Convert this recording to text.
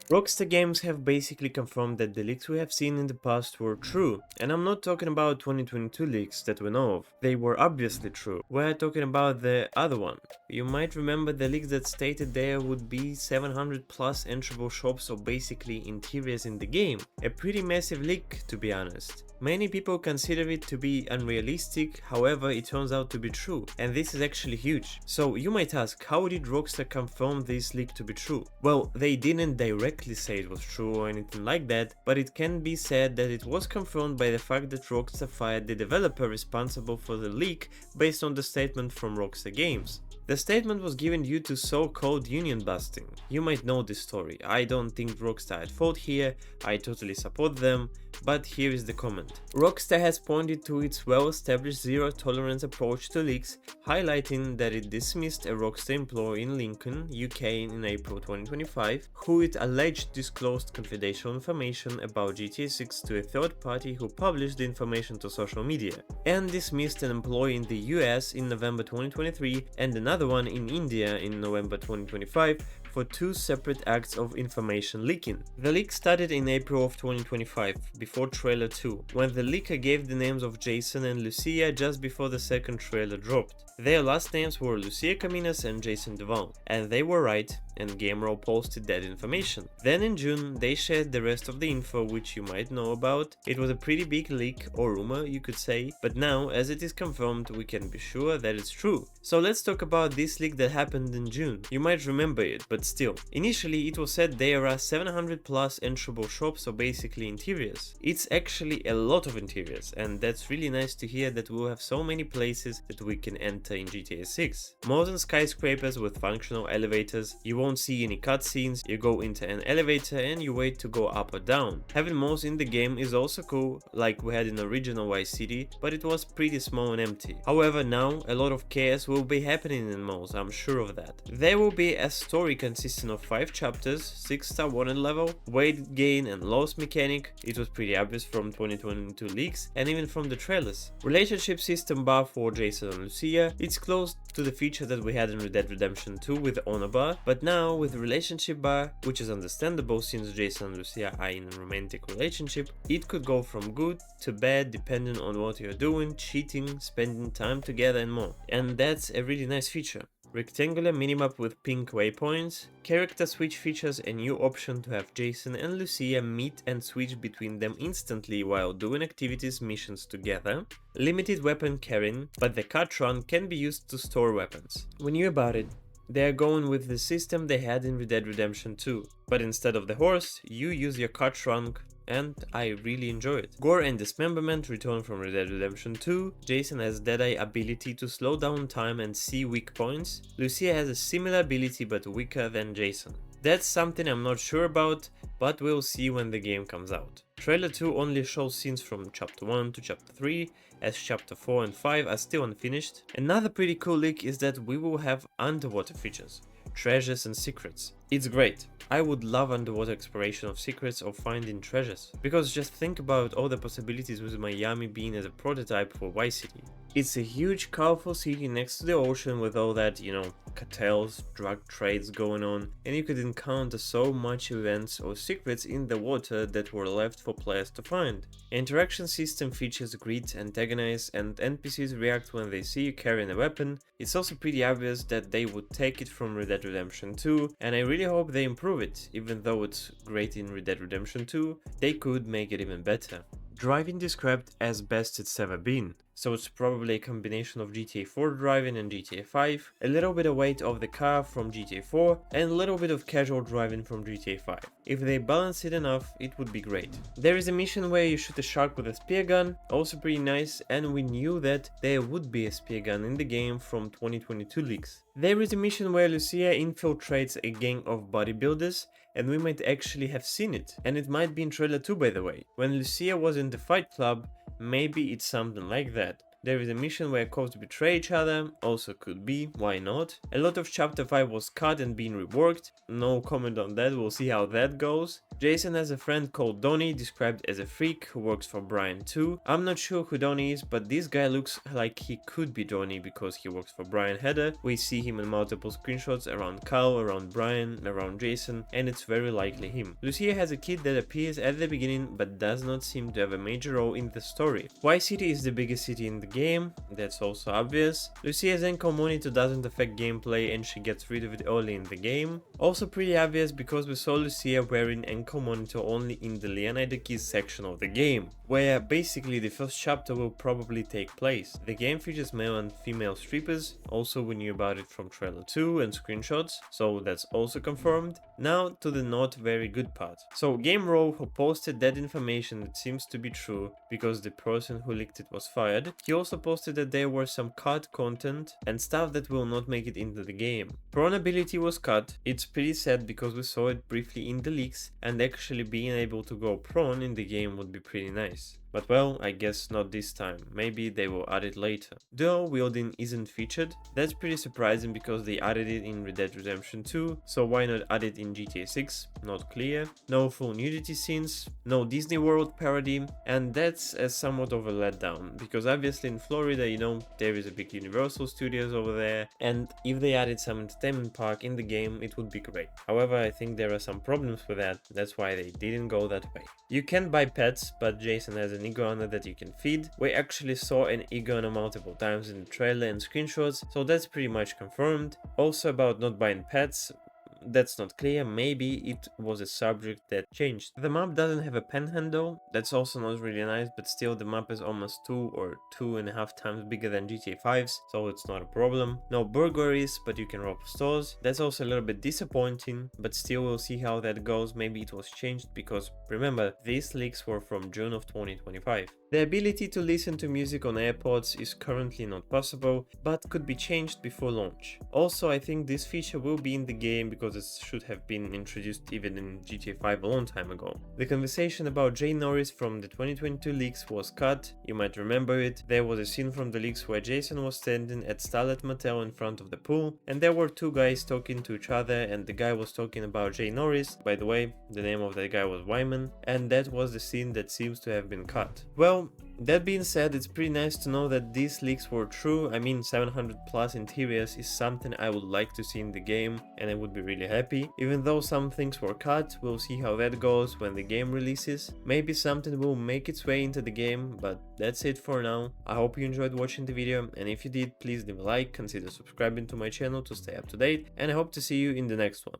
Rockstar Games have basically confirmed that the leaks we have seen in the past were true, and I'm not talking about 2022 leaks that we know of. They were obviously true. We're talking about the other one. You might remember the leaks that stated there would be 700 plus enterable shops or basically interiors in the game. A pretty massive leak, to be honest. Many people consider it to be unrealistic, however it turns out to be true, and this is actually huge. So you might ask, how did Rockstar confirm this leak to be true? Well, they didn't directly say it was true or anything like that, but it can be said that it was confirmed by the fact that Rockstar fired the developer responsible for the leak based on the statement from Rockstar Games. The statement was given due to so-called union busting. You might know this story. I don't think Rockstar had fault here, I totally support them, but here is the comment. Rockstar has pointed to its well-established zero-tolerance approach to leaks, highlighting that it dismissed a Rockstar employee in Lincoln, UK in April 2025, who it alleged disclosed confidential information about GTA 6 to a third party who published the information to social media, and dismissed an employee in the US in November 2023 and another one in India in November 2025 for two separate acts of information leaking. The leak started in April of 2025, before trailer 2, when the leaker gave the names of Jason and Lucia just before the second trailer dropped. Their last names were Lucia Caminas and Jason Duval, and they were right, and GameRoll posted that information. Then in June, they shared the rest of the info which you might know about. It was a pretty big leak, or rumor you could say, but now, as it is confirmed, we can be sure that it's true. So let's talk about this leak that happened in June. You might remember it, but still. Initially, it was said there are 700 plus enterable shops, or basically interiors. It's actually a lot of interiors, and that's really nice to hear that we'll have so many places that we can enter in GTA 6. Modern skyscrapers with functional elevators, you won't see any cutscenes, you go into an elevator and you wait to go up or down. Having malls in the game is also cool, like we had in original Vice City, but it was pretty small and empty. However, now a lot of chaos will be happening in malls, I'm sure of that. There will be a story consisting of 5 chapters, 6-star wanted level, weight gain and loss mechanic. It was pretty obvious from 2022 leaks and even from the trailers. Relationship system bar for Jason and Lucia. It's close to the feature that we had in Red Dead Redemption 2 with the honor bar, but now with the relationship bar, which is understandable since Jason and Lucia are in a romantic relationship, it could go from good to bad depending on what you're doing, cheating, spending time together and more. And that's a really nice feature. Rectangular minimap with pink waypoints, character switch features a new option to have Jason and Lucia meet and switch between them instantly while doing activities missions together, limited weapon carrying, but the car trunk can be used to store weapons. We knew about it. They are going with the system they had in Red Dead Redemption 2, but instead of the horse, you use your car trunk, and I really enjoy it. Gore and Dismemberment return from Red Dead Redemption 2, Jason has Deadeye ability to slow down time and see weak points, Lucia has a similar ability but weaker than Jason. That's something I'm not sure about, but we'll see when the game comes out. Trailer 2 only shows scenes from Chapter 1 to Chapter 3, as Chapter 4 and 5 are still unfinished. Another pretty cool leak is that we will have underwater features, treasures and secrets. It's great. I would love underwater exploration of secrets or finding treasures, because just think about all the possibilities with Miami being as a prototype for Vice City. It's a huge, colorful city next to the ocean with all that, cartels, drug trades going on, and you could encounter so much events or secrets in the water that were left for players to find. Interaction system features greet, antagonize, and NPCs react when they see you carrying a weapon. It's also pretty obvious that they would take it from Red Dead Redemption 2, and I really hope they improve it. Even though it's great in Red Dead Redemption 2, they could make it even better. Driving described as best it's ever been, so it's probably a combination of GTA 4 driving and GTA 5, a little bit of weight of the car from GTA 4, and a little bit of casual driving from GTA 5. If they balance it enough, it would be great. There is a mission where you shoot a shark with a spear gun, also pretty nice, and we knew that there would be a spear gun in the game from 2022 leaks. There is a mission where Lucia infiltrates a gang of bodybuilders, and we might actually have seen it. And it might be in trailer 2 by the way. When Lucia was in the fight club, maybe it's something like that. There is a mission where cops betray each other, also could be, why not? A lot of chapter 5 was cut and been reworked, no comment on that, we'll see how that goes. Jason has a friend called Donnie, described as a freak who works for Brian too. I'm not sure who Donnie is, but this guy looks like he could be Donnie because he works for Brian Header. We see him in multiple screenshots around Kyle, around Brian, around Jason, and it's very likely him. Lucia has a kid that appears at the beginning but does not seem to have a major role in the story. Vice City is the biggest city in the game, that's also obvious. Lucia's ankle monitor doesn't affect gameplay and she gets rid of it early in the game. Also pretty obvious because we saw Lucia wearing ankle monitor only in the Leonida Keys section of the game, where basically the first chapter will probably take place. The game features male and female strippers, also we knew about it from trailer 2 and screenshots, so that's also confirmed. Now to the not very good part. So GameRow, who posted that information that seems to be true because the person who leaked it was fired, he also posted that there were some cut content and stuff that will not make it into the game. Prawn ability was cut. It's pretty sad because we saw it briefly in the leaks, and actually being able to go prawn in the game would be pretty nice. But well, I guess not this time, maybe they will add it later. Dual wielding isn't featured. That's pretty surprising because they added it in Red Dead Redemption 2, so why not add it in GTA 6? Not clear. No full nudity scenes, no Disney World parody, and that's a somewhat of a letdown, because obviously in Florida, you know, there is a big Universal Studios over there, and if they added some entertainment park in the game, it would be great. However, I think there are some problems with that, that's why they didn't go that way. You can buy pets, but Jason has an iguana that you can feed. We actually saw an iguana multiple times in the trailer and screenshots, so that's pretty much confirmed. Also about not buying pets, that's not clear, maybe it was a subject that changed. The map doesn't have a panhandle, that's also not really nice, but still the map is almost 2 or 2.5 times bigger than GTA 5's, so it's not a problem. No burglaries, but you can rob stores. That's also a little bit disappointing, but still we'll see how that goes. Maybe it was changed because remember, these leaks were from June of 2025. The ability to listen to music on AirPods is currently not possible, but could be changed before launch. Also, I think this feature will be in the game because it should have been introduced even in GTA 5 a long time ago. The conversation about Jay Norris from the 2022 leaks was cut, you might remember it. There was a scene from the leaks where Jason was standing at Starlet Motel in front of the pool, and there were two guys talking to each other, and the guy was talking about Jay Norris. By the way, the name of that guy was Wyman, and that was the scene that seems to have been cut. Well, that being said, it's pretty nice to know that these leaks were true. I mean, 700 plus interiors is something I would like to see in the game, and I would be really happy. Even though some things were cut, we'll see how that goes when the game releases. Maybe something will make its way into the game, but that's it for now. I hope you enjoyed watching the video, and if you did, please leave a like, consider subscribing to my channel to stay up to date, and I hope to see you in the next one.